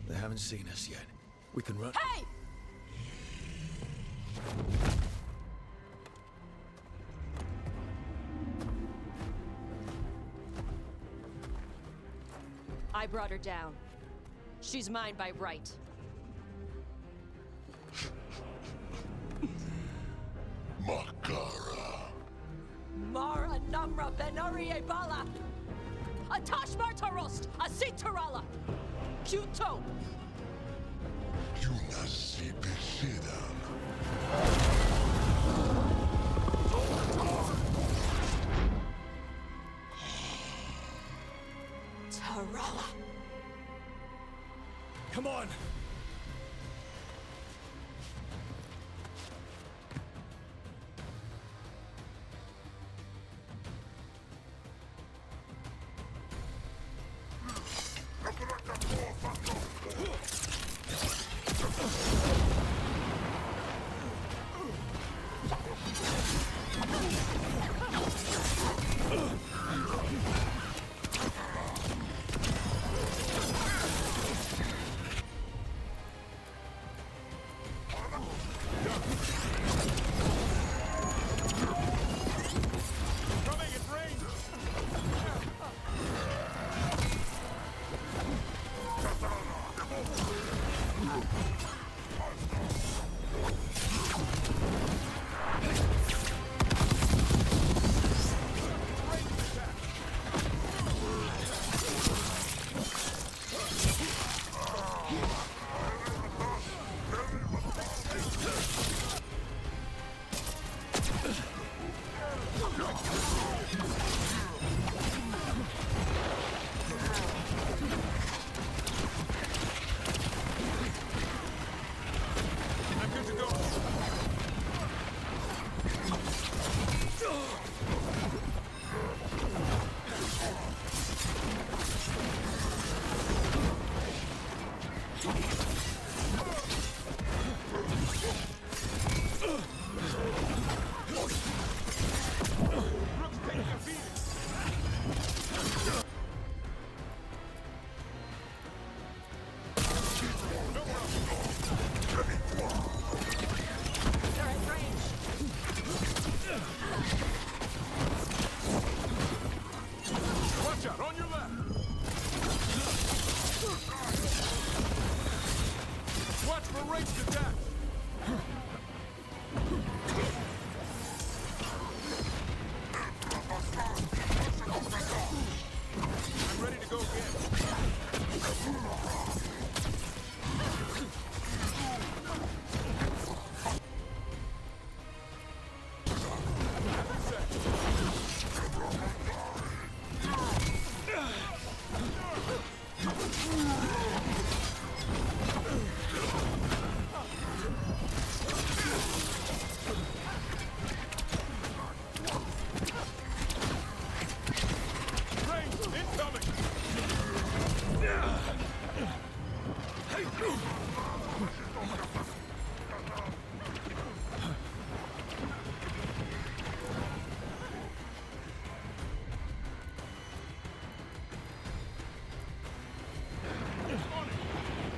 They haven't seen us yet. We can run. Hey! I brought her down. She's mine by right. Makara. Mara Namra Benarie Bala! Atash Martarost! Asitarala! Kuto! Yunasi Bishidam. Tarala! Come on!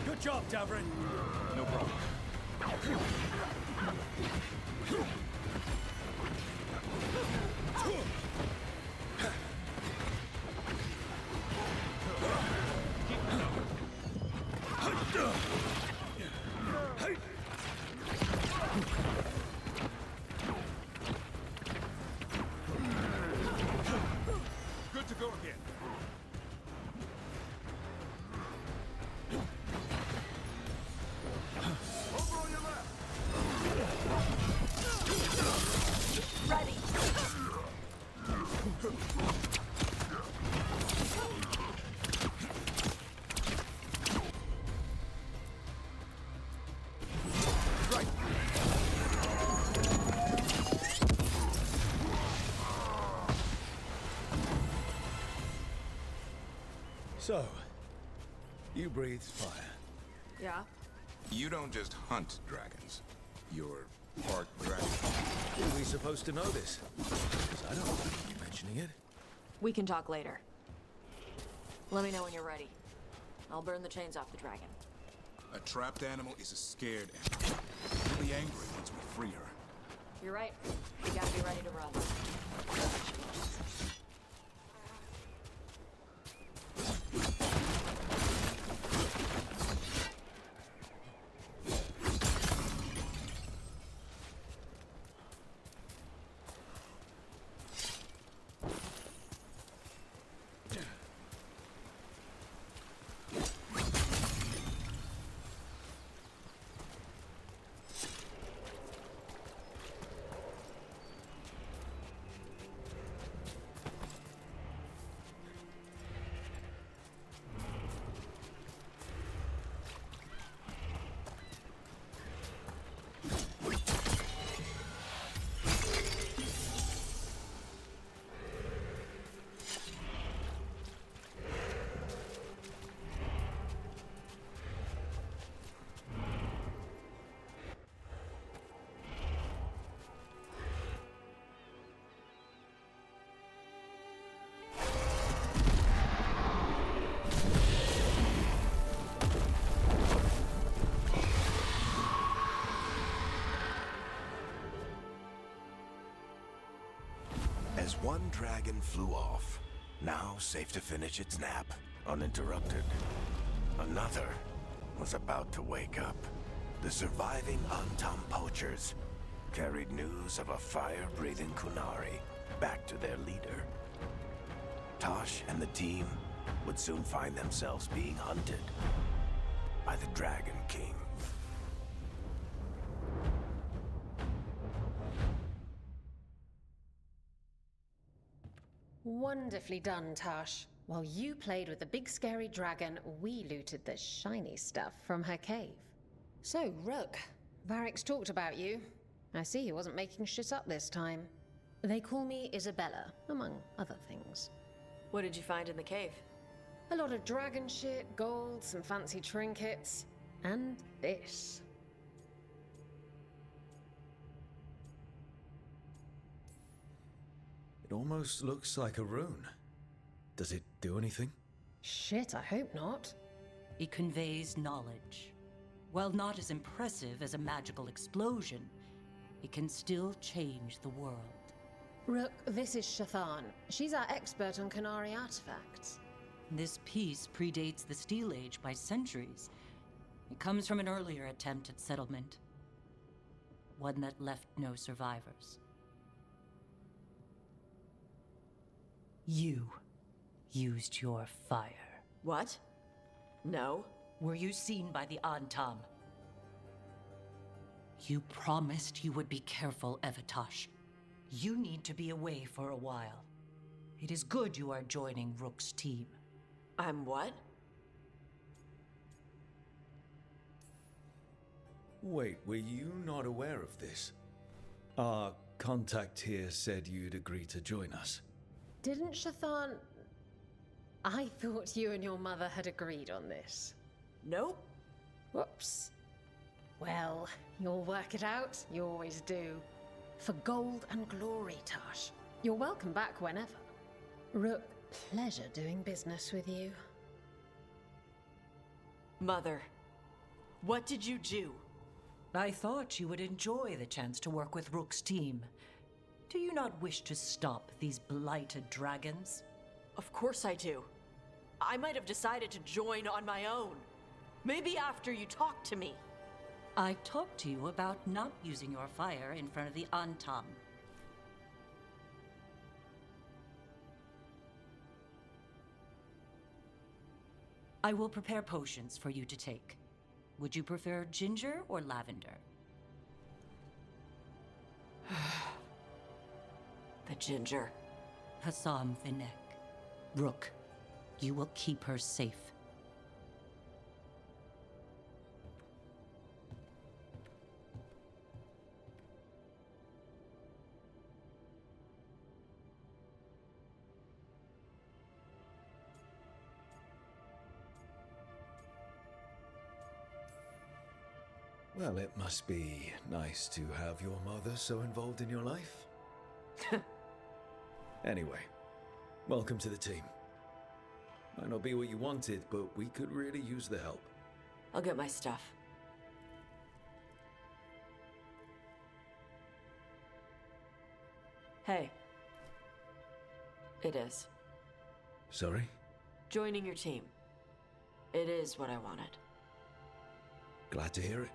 Good job, Davrin. No problem. Good to go again. Over on your left. Ready! Right. So, you breathe fire. Yeah? You don't just hunt dragons. You're part dragon. Are we supposed to know this? Because I don't remember you mentioning it. We can talk later. Let me know when you're ready. I'll burn the chains off the dragon. A trapped animal is a scared animal. She'll be angry once we free her. You're right. We gotta be ready to run. As one dragon flew off, now safe to finish its nap, uninterrupted, another was about to wake up. The surviving Antam poachers carried news of a fire-breathing Kunari back to their leader. Tosh and the team would soon find themselves being hunted by the Dragon King. Wonderfully done, Tash. While you played with the big scary dragon, we looted the shiny stuff from her cave. So, Rook, Varric's talked about you. I see he wasn't making shit up this time. They call me Isabella, among other things. What did you find in the cave? A lot of dragon shit, gold, some fancy trinkets, and this. It almost looks like a rune. Does it do anything? Shit, I hope not. It conveys knowledge. While not as impressive as a magical explosion, it can still change the world. Rook, this is Shathan. She's our expert on Kunari artifacts. This piece predates the Steel Age by centuries. It comes from an earlier attempt at settlement. One that left no survivors. You used your fire. What? No. Were you seen by the Antam? You promised you would be careful, Evatosh. You need to be away for a while. It is good you are joining Rook's team. I'm what? Wait, were you not aware of this? Our contact here said you'd agree to join us. Didn't Shathan... I thought you and your mother had agreed on this. Nope. Whoops. Well, you'll work it out. You always do. For gold and glory, Tash. You're welcome back whenever. Rook, pleasure doing business with you. Mother, what did you do? I thought you would enjoy the chance to work with Rook's team. Do you not wish to stop these blighted dragons? Of course I do. I might have decided to join on my own. Maybe after you talked to me. I talked to you about not using your fire in front of the Antam. I will prepare potions for you to take. Would you prefer ginger or lavender? The ginger. Hassam Vinek. Rook, you will keep her safe. Well, it must be nice to have your mother so involved in your life. Anyway, Welcome to the team. Might not be what you wanted, but we could really use the help. I'll get my stuff. Hey. It is. Sorry? Joining your team. It is what I wanted. Glad to hear it.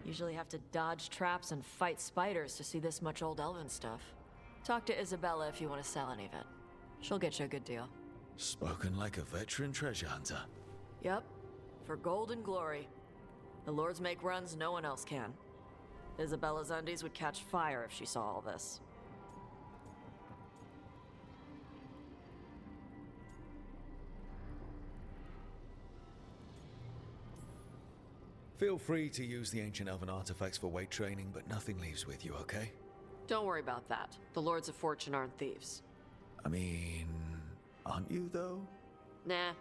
Usually have to dodge traps and fight spiders to see this much old elven stuff. Talk to Isabella if you want to sell any of it. She'll get you a good deal. Spoken like a veteran treasure hunter. Yep. For gold and glory. The lords make runs no one else can. Isabella's undies would catch fire if she saw all this. Feel free to use the ancient elven artifacts for weight training, but nothing leaves with you, okay? Don't worry about that. The Lords of Fortune aren't thieves. I mean, aren't you, though? Nah.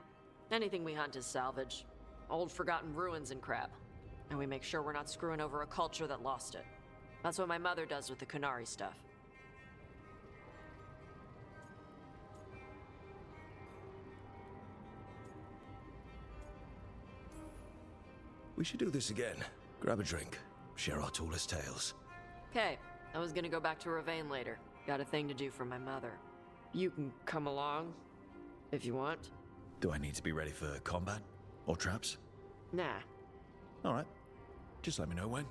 Anything we hunt is salvage. Old forgotten ruins and crap. And we make sure we're not screwing over a culture that lost it. That's what my mother does with the Kunari stuff. We should do this again. Grab a drink. Share our tallest tales. Okay, I was gonna go back to Ravane later. Got a thing to do for my mother. You can come along, if you want. Do I need to be ready for combat? Or traps? Nah. Alright. Just let me know when.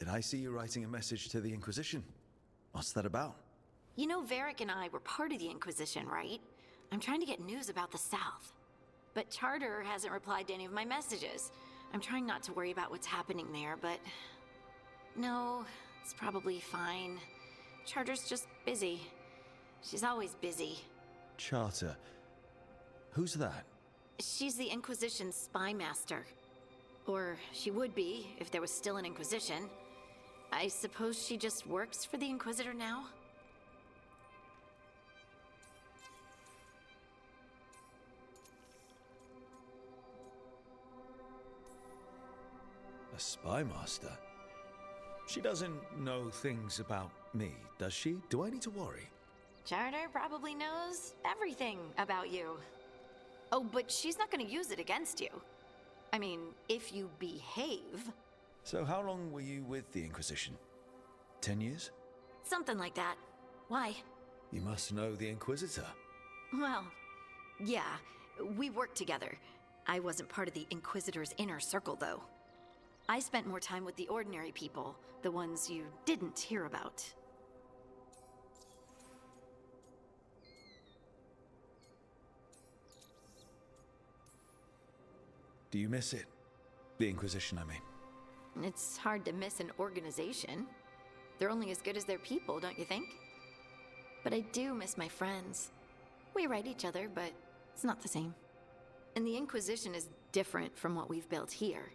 Did I see you writing a message to the Inquisition? What's that about? You know, Varric and I were part of the Inquisition, right? I'm trying to get news about the South. But Charter hasn't replied to any of my messages. I'm trying not to worry about what's happening there, but... No, it's probably fine. Charter's just busy. She's always busy. Charter. Who's that? She's the Inquisition's spy master. Or she would be, if there was still an Inquisition. I suppose she just works for the Inquisitor now? A spy master? She doesn't know things about me, does she? Do I need to worry? Charter probably knows everything about you. Oh, but she's not gonna use it against you. I mean, if you behave. So how long were you with the Inquisition? 10 years? Something like that. Why? You must know the Inquisitor. Well, yeah, we worked together. I wasn't part of the Inquisitor's inner circle, though. I spent more time with the ordinary people, the ones you didn't hear about. Do you miss it? The Inquisition, I mean. It's hard to miss an organization. They're only as good as their people, don't you think? But I do miss my friends. We write each other, but it's not the same. And the Inquisition is different from what we've built here.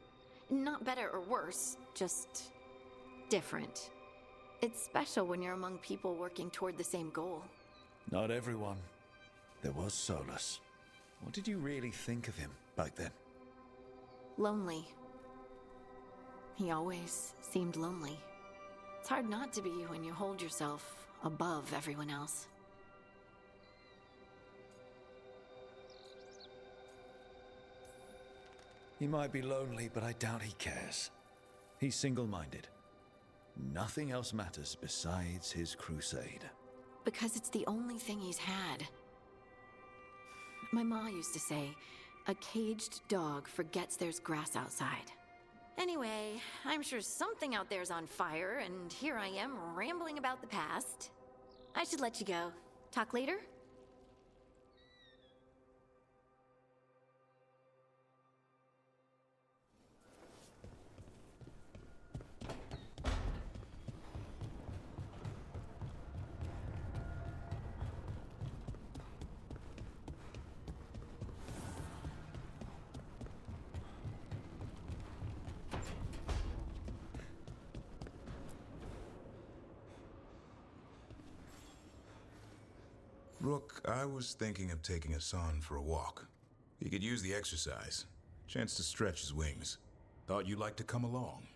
Not better or worse, just different. It's special when you're among people working toward the same goal. Not everyone. There was Solus. What did you really think of him back then? Lonely. He always seemed lonely. It's hard not to be when you hold yourself above everyone else. He might be lonely, but I doubt he cares. He's single-minded. Nothing else matters besides his crusade. Because it's the only thing he's had. My ma used to say, a caged dog forgets there's grass outside. Anyway, I'm sure something out there's on fire, and here I am rambling about the past. I should let you go. Talk later? Rook, I was thinking of taking Hassan for a walk. He could use the exercise. Chance to stretch his wings. Thought you'd like to come along.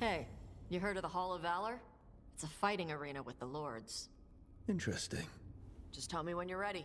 Hey, you heard of the Hall of Valor? It's a fighting arena with the Lords. Interesting. Just tell me when you're ready.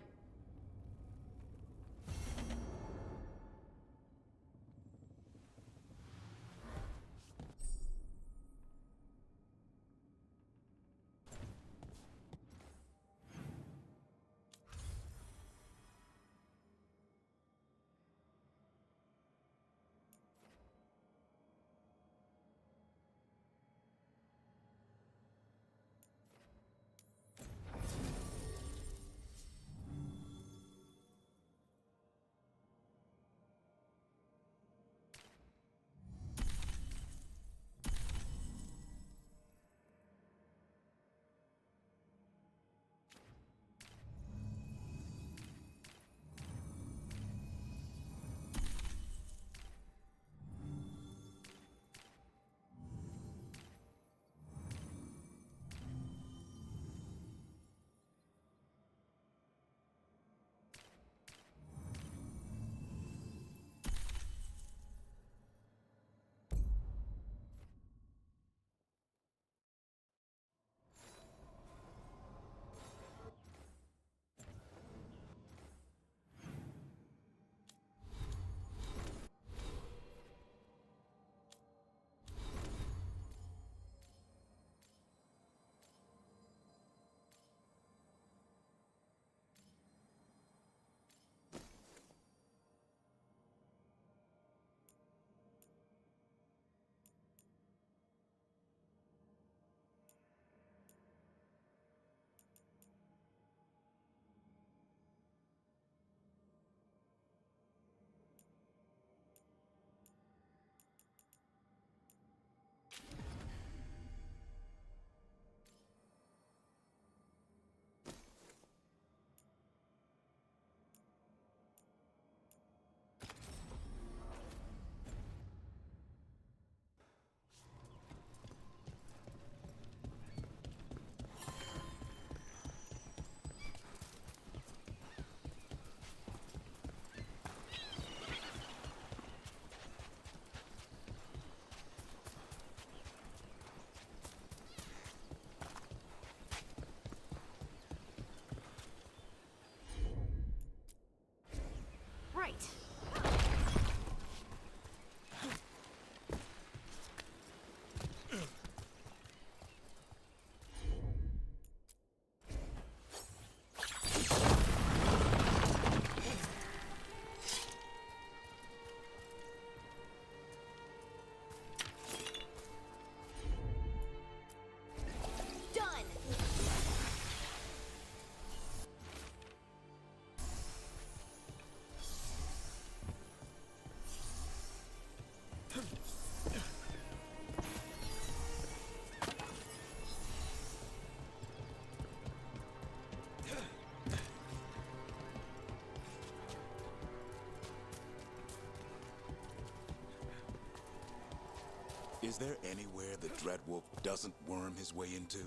Is there anywhere the Dreadwolf doesn't worm his way into?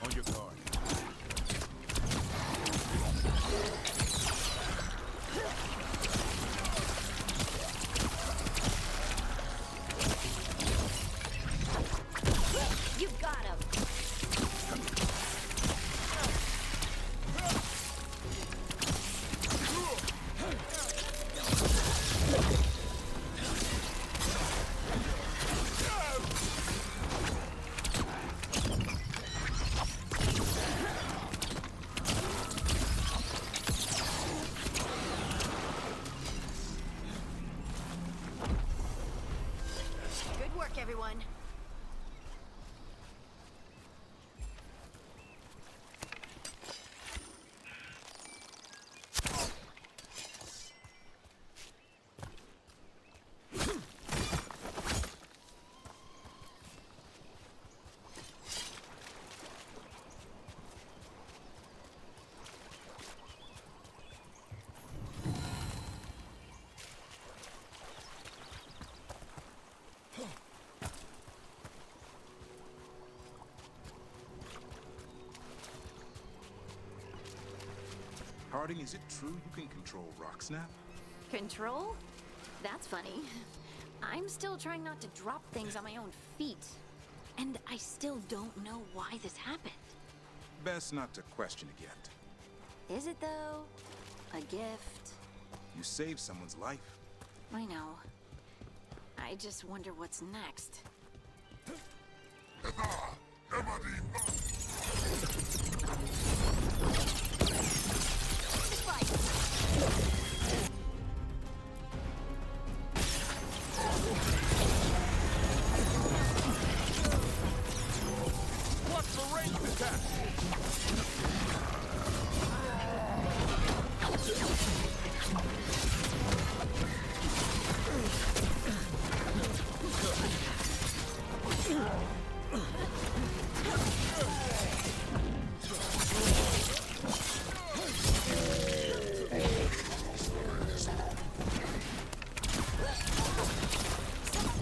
On your guard. You got him. Good work, everyone. Harding, is it true you can control Rocksnap? Control? That's funny. I'm still trying not to drop things on my own feet. And I still don't know why this happened. Best not to question it yet. Is it though? A gift? You saved someone's life. I know. I just wonder what's next. Watch for ranged attack!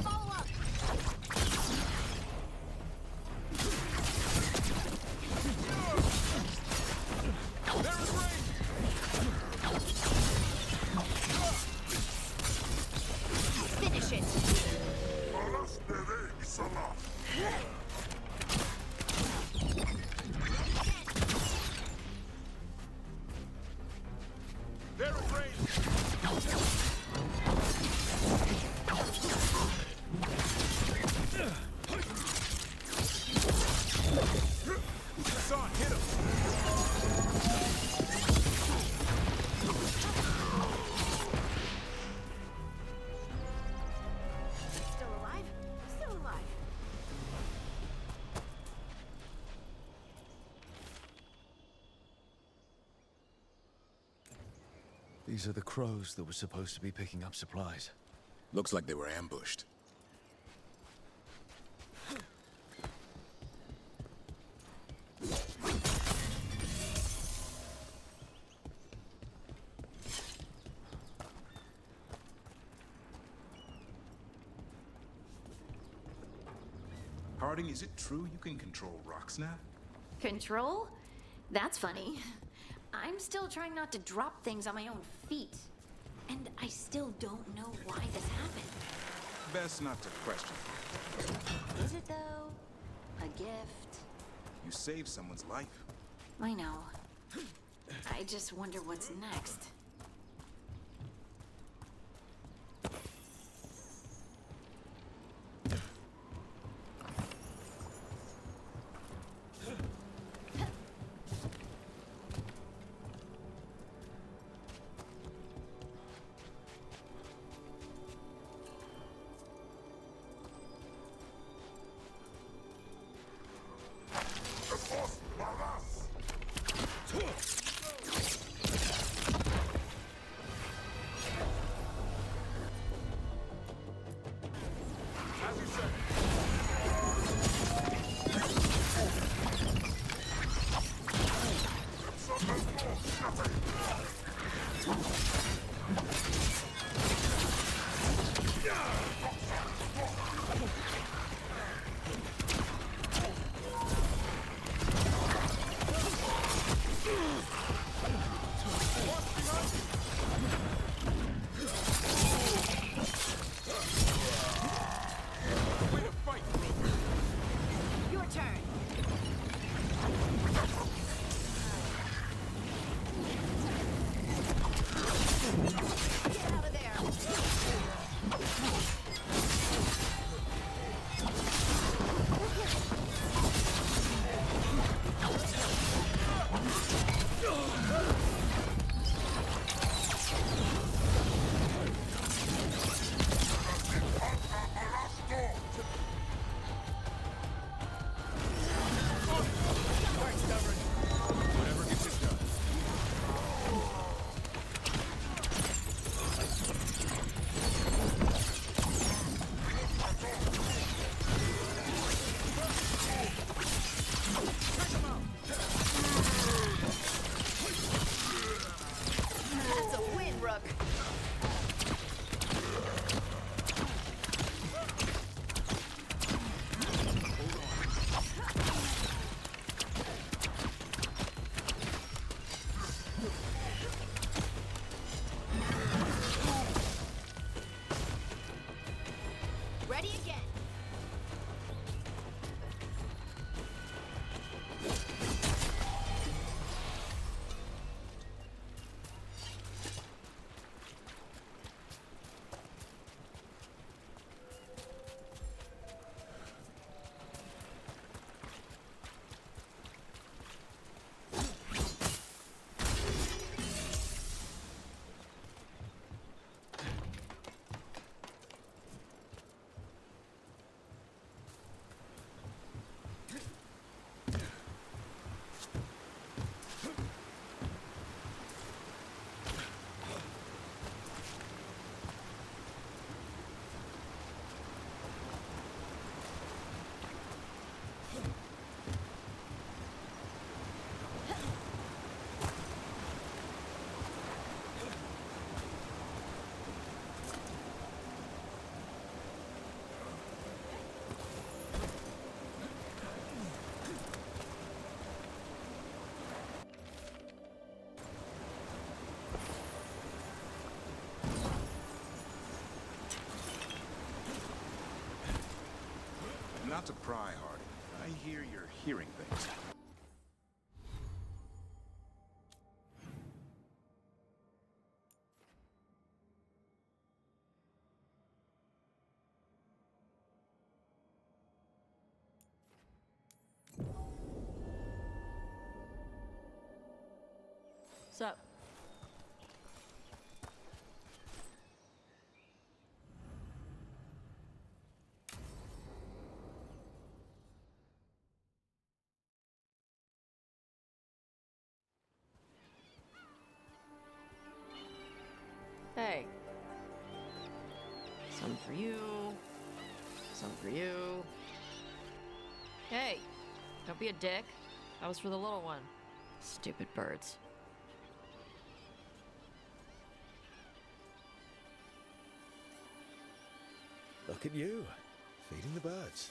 Follow up! There is range! Finish it! There is range! Hassan, hit him! Still alive? Still alive. These are the crows that were supposed to be picking up supplies. Looks like they were ambushed. Harding, is it true you can control Rocksnap? Control? That's funny. I'm still trying not to drop things on my own feet. And I still don't know why this happened. Best not to question it. Is it though? A gift? You saved someone's life. I know. I just wonder what's next. Not to pry, Hardy. I hear you're hearing things. Sup? Hey. Some for you. Some for you. Hey, don't be a dick. That was for the little one. Stupid birds. Look at you, feeding the birds.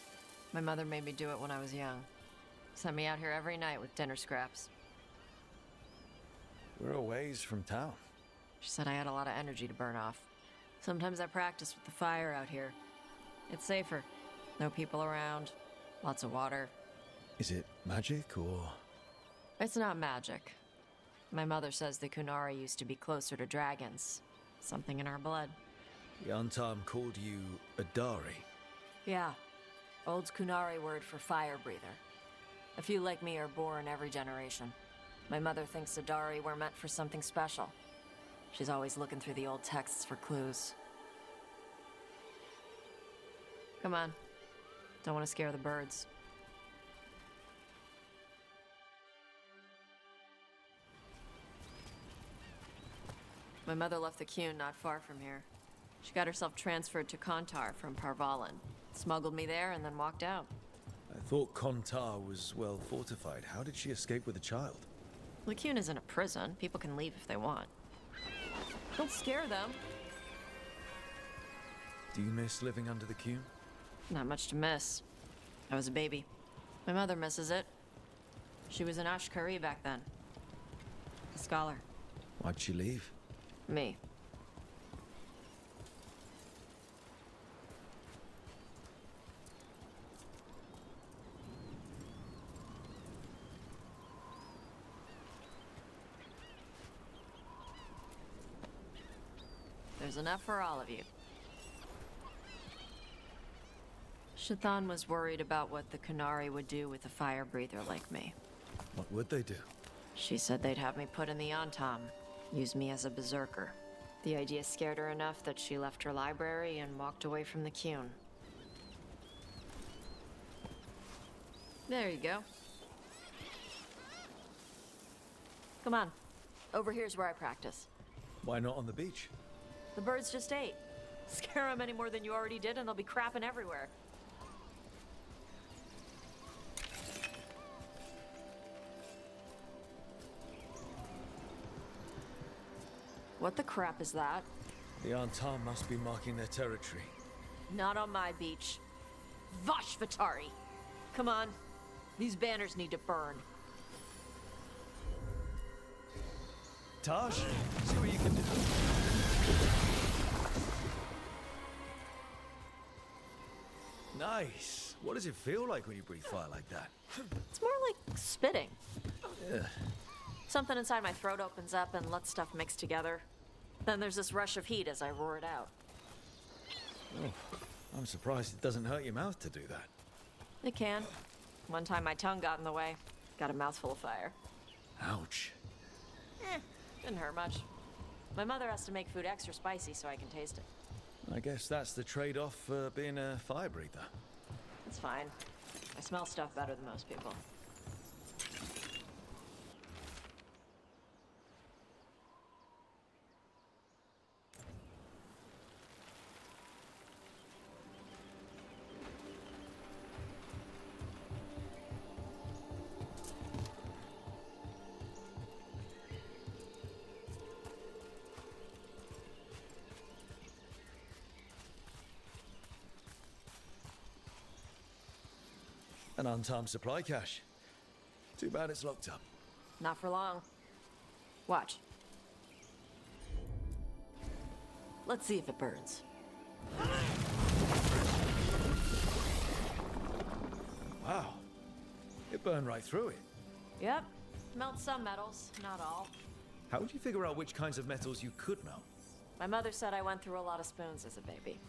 My mother made me do it when I was young. Sent me out here every night with dinner scraps. We're a ways from town. She said I had a lot of energy to burn off. Sometimes I practice with the fire out here. It's safer. No people around. Lots of water. Is it magic or... It's not magic. My mother says the Kunari used to be closer to dragons. Something in our blood. The Antam called you a Dari? Yeah. Old Kunari word for fire breather. A few like me are born every generation. My mother thinks Adari were meant for something special. She's always looking through the old texts for clues. Come on. Don't want to scare the birds. My mother left the Qun not far from here. She got herself transferred to Kontar from Parvalan. Smuggled me there and then walked out. I thought Kontar was well fortified. How did she escape with a child? The Qun isn't a prison. People can leave if they want. Don't scare them. Do you miss living under the Qun? Not much to miss. I was a baby. My mother misses it. She was an Ashkari back then. A scholar. Why'd she leave? Me. There's enough for all of you. Shathan was worried about what the Kunari would do with a fire breather like me. What would they do? She said they'd have me put in the Antam, use me as a berserker. The idea scared her enough that she left her library and walked away from the Qun. There you go. Come on. Over here's where I practice. Why not on the beach? The birds just ate. Scare them any more than you already did and they'll be crapping everywhere. What the crap is that? The Antam must be marking their territory. Not on my beach. Vash Vatari! Come on. These banners need to burn. Taj, see what you can do. Nice. What does it feel like when you breathe fire like that? It's more like spitting. Ugh. Something inside my throat opens up and lets stuff mix together. Then there's this rush of heat as I roar it out. Oh, I'm surprised it doesn't hurt your mouth to do that. It can. One time my tongue got in the way. Got a mouthful of fire. Ouch. Didn't hurt much. My mother has to make food extra spicy so I can taste it. I guess that's the trade-off for being a fire breather. It's fine. I smell stuff better than most people. An untimed supply cache. Too bad it's locked up. Not for long. Watch. Let's see if it burns. Wow. It burned right through it. Yep. Melt some metals, not all. How would you figure out which kinds of metals you could melt? My mother said I went through a lot of spoons as a baby.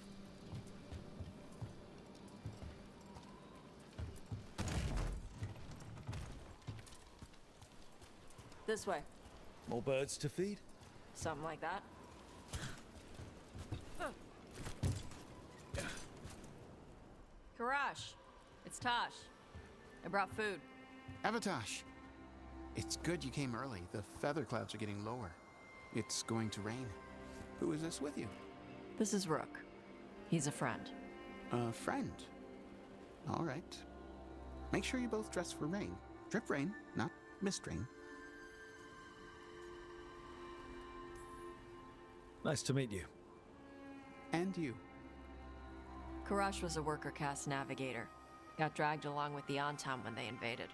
This way. More birds to feed? Something like that. Karash, it's Tosh. I brought food. Avatosh, it's good you came early. The feather clouds are getting lower. It's going to rain. Who is this with you? This is Rook. He's a friend. A friend. All right. Make sure you both dress for rain. Drip rain, not mist rain. Nice to meet you. And you. Karash was a worker caste navigator. Got dragged along with the Antam when they invaded.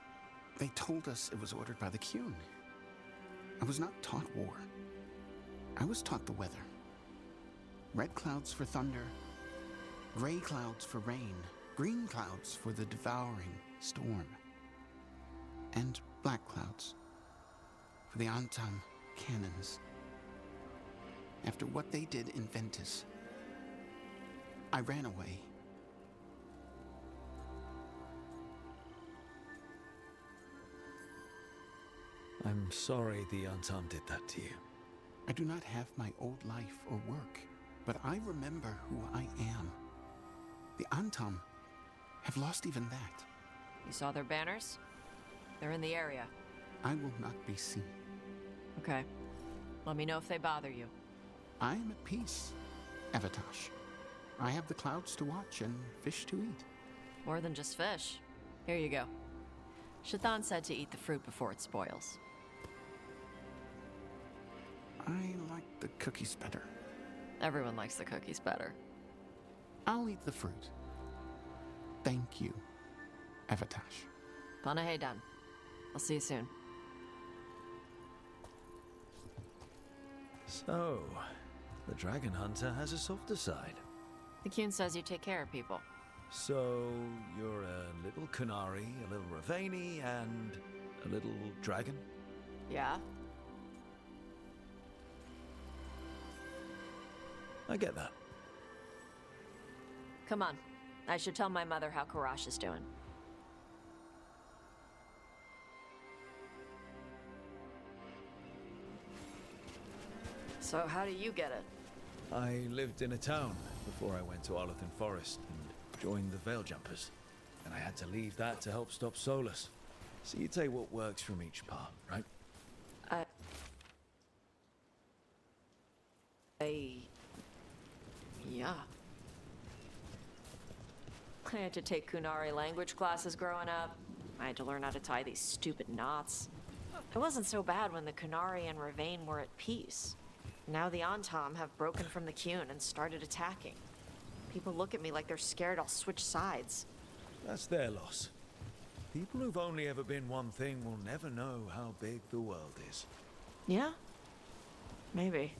They told us it was ordered by the Qun. I was not taught war. I was taught the weather. Red clouds for thunder, gray clouds for rain, green clouds for the devouring storm, and black clouds for the Antam cannons. After what they did in Ventus, I ran away. I'm sorry the Antam did that to you. I do not have my old life or work, but I remember who I am. The Antam have lost even that. You saw their banners? They're in the area. I will not be seen. Okay. Let me know if they bother you. I am at peace, Avatosh. I have the clouds to watch and fish to eat. More than just fish. Here you go. Shathan said to eat the fruit before it spoils. I like the cookies better. Everyone likes the cookies better. I'll eat the fruit. Thank you, Avatosh. Panahedan. I'll see you soon. So, the dragon hunter has a softer side. The Qun says you take care of people. So, you're a little Kunari, a little Ravani, and a little dragon? Yeah? I get that. Come on. I should tell my mother how Karash is doing. So how do you get it? I lived in a town before I went to Arlothan Forest and joined the Veil Jumpers. And I had to leave that to help stop Solus. So you take what works from each part, right? Yeah. I had to take Kunari language classes growing up. I had to learn how to tie these stupid knots. It wasn't so bad when the Kunari and Ravane were at peace. Now the Antam have broken from the Qun and started attacking. People look at me like they're scared I'll switch sides. That's their loss. People who've only ever been one thing will never know how big the world is. Yeah? Maybe.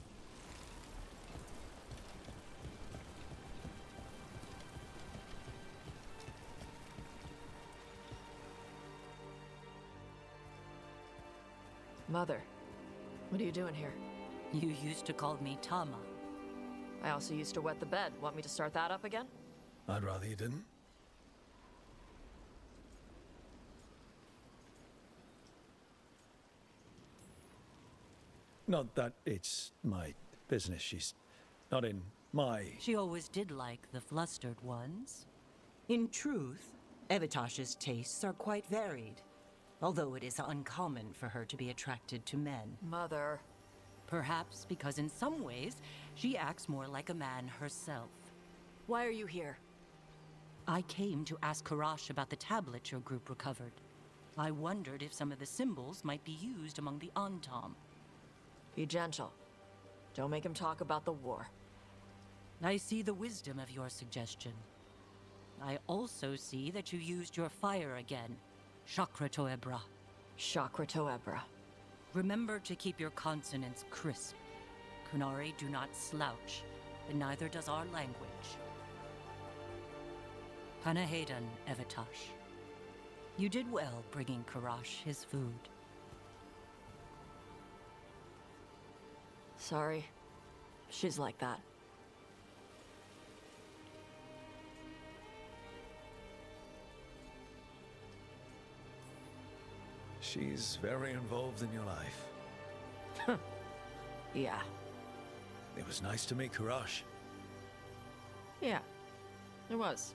Mother, what are you doing here? You used to call me Tama. I also used to wet the bed. Want me to start that up again? I'd rather you didn't. Not that it's my business. She's not in my... She always did like the flustered ones. In truth, Evatosh's tastes are quite varied, although it is uncommon for her to be attracted to men. Mother. Perhaps because in some ways, she acts more like a man herself. Why are you here? I came to ask Karash about the tablet your group recovered. I wondered if some of the symbols might be used among the Antam. Be gentle. Don't make him talk about the war. I see the wisdom of your suggestion. I also see that you used your fire again, Chakra Toebra. Chakra Toebra. Remember to keep your consonants crisp. Kunari do not slouch, and neither does our language. Panahedan, Evatosh. You did well bringing Karash his food. Sorry. She's like that. She's very involved in your life. Yeah. It was nice to meet Karash. Yeah. It was.